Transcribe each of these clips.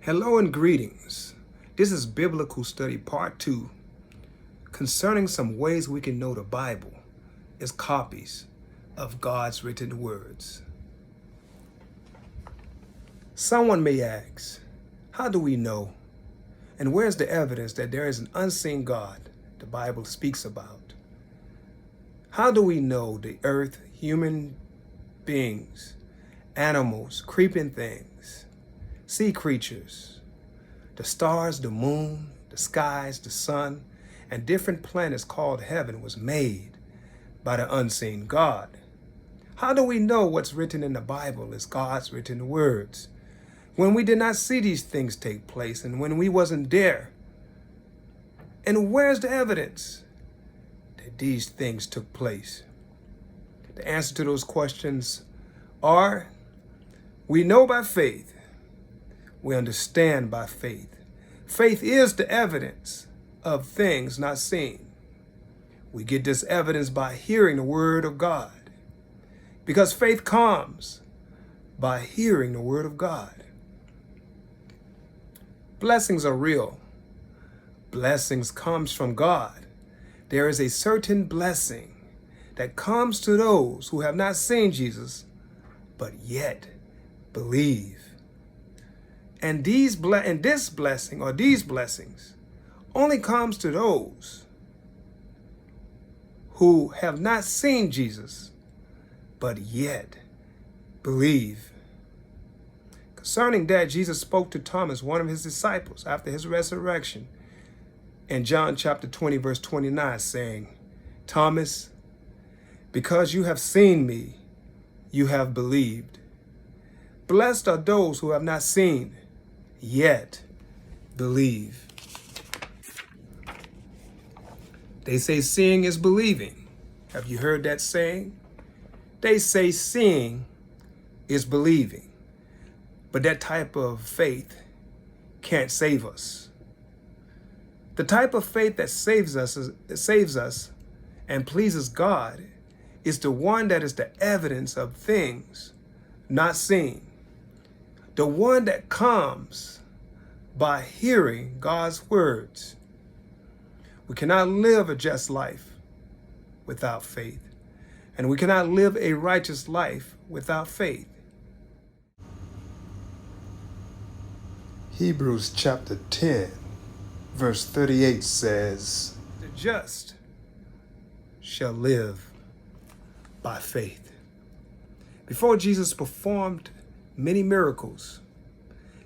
Hello and greetings. This is Biblical Study Part 2 concerning some ways we can know the Bible is copies of God's written words. Someone may ask, how do we know? And where's the evidence that there is an unseen God the Bible speaks about? How do we know the earth, human beings, animals, creeping things, sea creatures, the stars, the moon, the skies, the sun, and different planets called heaven was made by the unseen God? How do we know what's written in the Bible is God's written words when we did not see these things take place and when we wasn't there? And where's the evidence that these things took place? The answer to those questions are, we know by faith. We understand by faith. Faith is the evidence of things not seen. We get this evidence by hearing the word of God, because faith comes by hearing the word of God. Blessings are real. Blessings comes from God. There is a certain blessing that comes to those who have not seen Jesus, but yet believe. And this blessing or these blessings only comes to those who have not seen Jesus, but yet believe. Concerning that, Jesus spoke to Thomas, one of his disciples, after his resurrection, in John chapter 20, verse 29, saying, Thomas, because you have seen me, you have believed. Blessed are those who have not seen, yet believe. They say seeing is believing. Have you heard that saying? They say seeing is believing. But that type of faith can't save us. The type of faith that saves us and pleases God is the one that is the evidence of things not seen. The one that comes by hearing God's words. We cannot live a just life without faith, and we cannot live a righteous life without faith. Hebrews chapter 10, verse 38 says, the just shall live by faith. Before Jesus performed many miracles,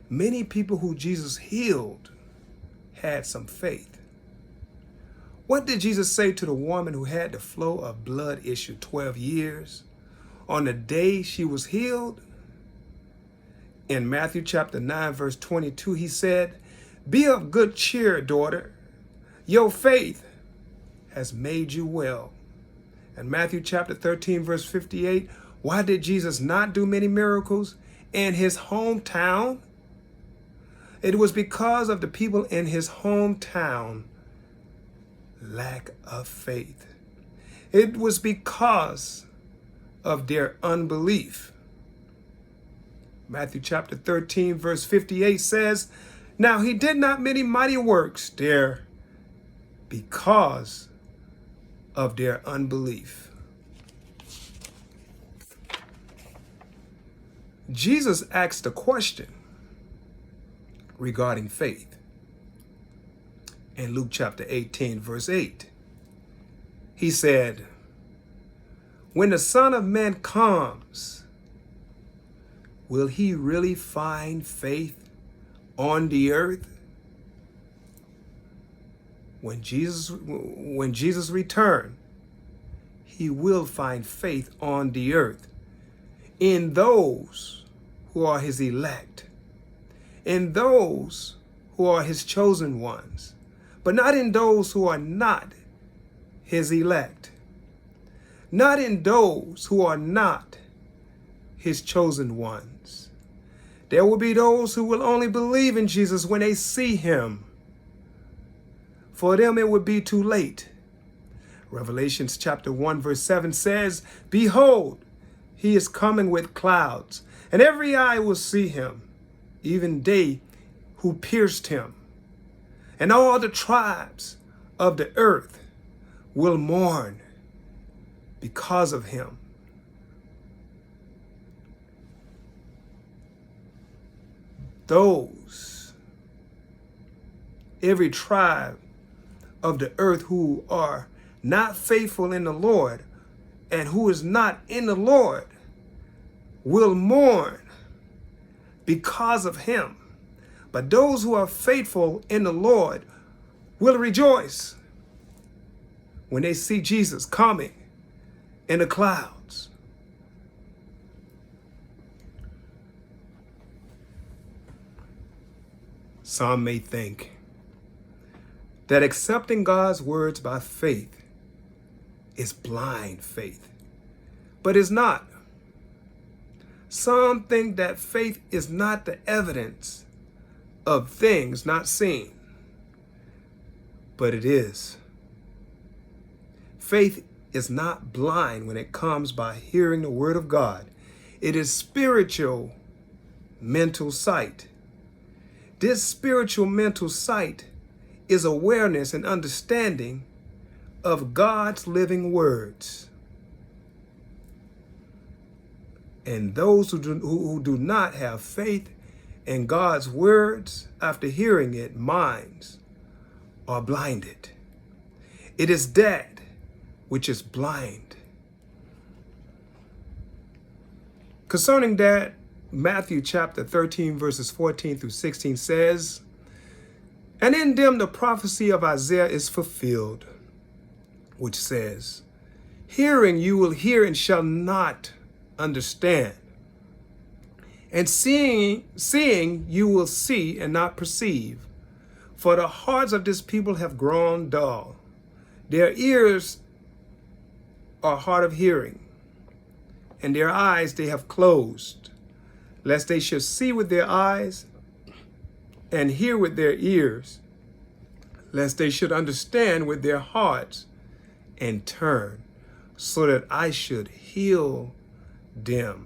many people who Jesus healed had some faith. What did Jesus say to the woman who had the flow of blood issue 12 years on the day she was healed? In Matthew chapter 9, verse 22, he said, be of good cheer, daughter. Your faith has made you well. In Matthew chapter 13, verse 58, why did Jesus not do many miracles in his hometown? It was because of the people in his hometown lack of faith. It was because of their unbelief. Matthew chapter 13, verse 58 says, now he did not many mighty works there because of their unbelief. Jesus asked a question regarding faith in Luke chapter 18, verse 8. He said, when the Son of Man comes, will he really find faith on the earth? When Jesus returns, he will find faith on the earth in those who are his elect, in those who are his chosen ones, but not in those who are not his elect, not in those who are not his chosen ones. There will be those who will only believe in Jesus when they see him. For them, it would be too late. Revelations chapter 1, verse 7 says, behold, he is coming with clouds, and every eye will see him, even they who pierced him, and all the tribes of the earth will mourn because of him. Every tribe of the earth who are not faithful in the Lord and who is not in the Lord will mourn because of him. But those who are faithful in the Lord will rejoice when they see Jesus coming in the clouds. Some may think that accepting God's words by faith is blind faith, but it's not. Some think that faith is not the evidence of things not seen, but it is. Faith is not blind when it comes by hearing the word of God. It is spiritual mental sight. This spiritual mental sight is awareness and understanding of God's living words. And those who do not have faith in God's words after hearing it, minds are blinded. It is that which is blind. Concerning that, Matthew chapter 13, verses 14 through 16 says, "And in them the prophecy of Isaiah is fulfilled, which says, Hearing you will hear and shall not understand, and seeing you will see and not perceive. For the hearts of this people have grown dull. Their ears are hard of hearing, and their eyes they have closed, lest they should see with their eyes and hear with their ears, lest they should understand with their hearts and turn, so that I should heal them."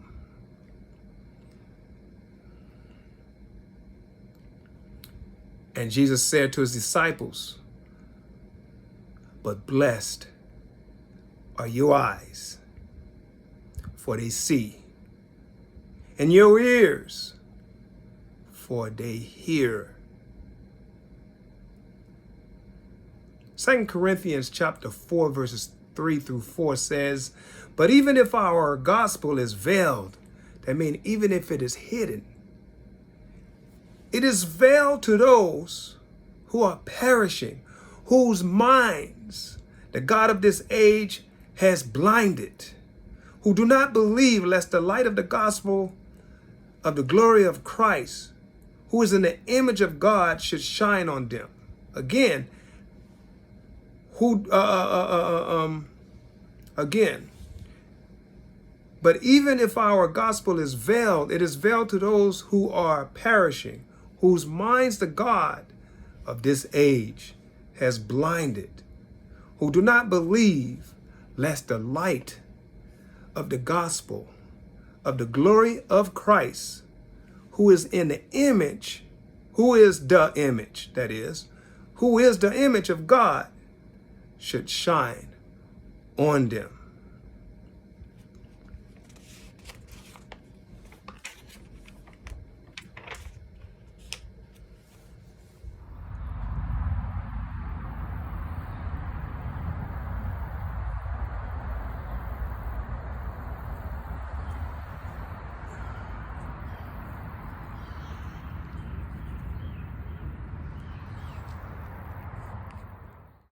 And Jesus said to his disciples, "But blessed are your eyes, for they see, and your ears, for they hear." 2 Corinthians chapter 4, verses 3 through 4 says, "But even if our gospel is veiled," that means even if it is hidden, "it is veiled to those who are perishing, whose minds the God of this age has blinded, who do not believe, lest the light of the gospel of the glory of Christ, who is in the image of God, should shine on them." Again, "But even if our gospel is veiled, it is veiled to those who are perishing, whose minds the God of this age has blinded, who do not believe, lest the light of the gospel of the glory of Christ, who is in the image, who is the image, that is, who is the image of God, should shine on them."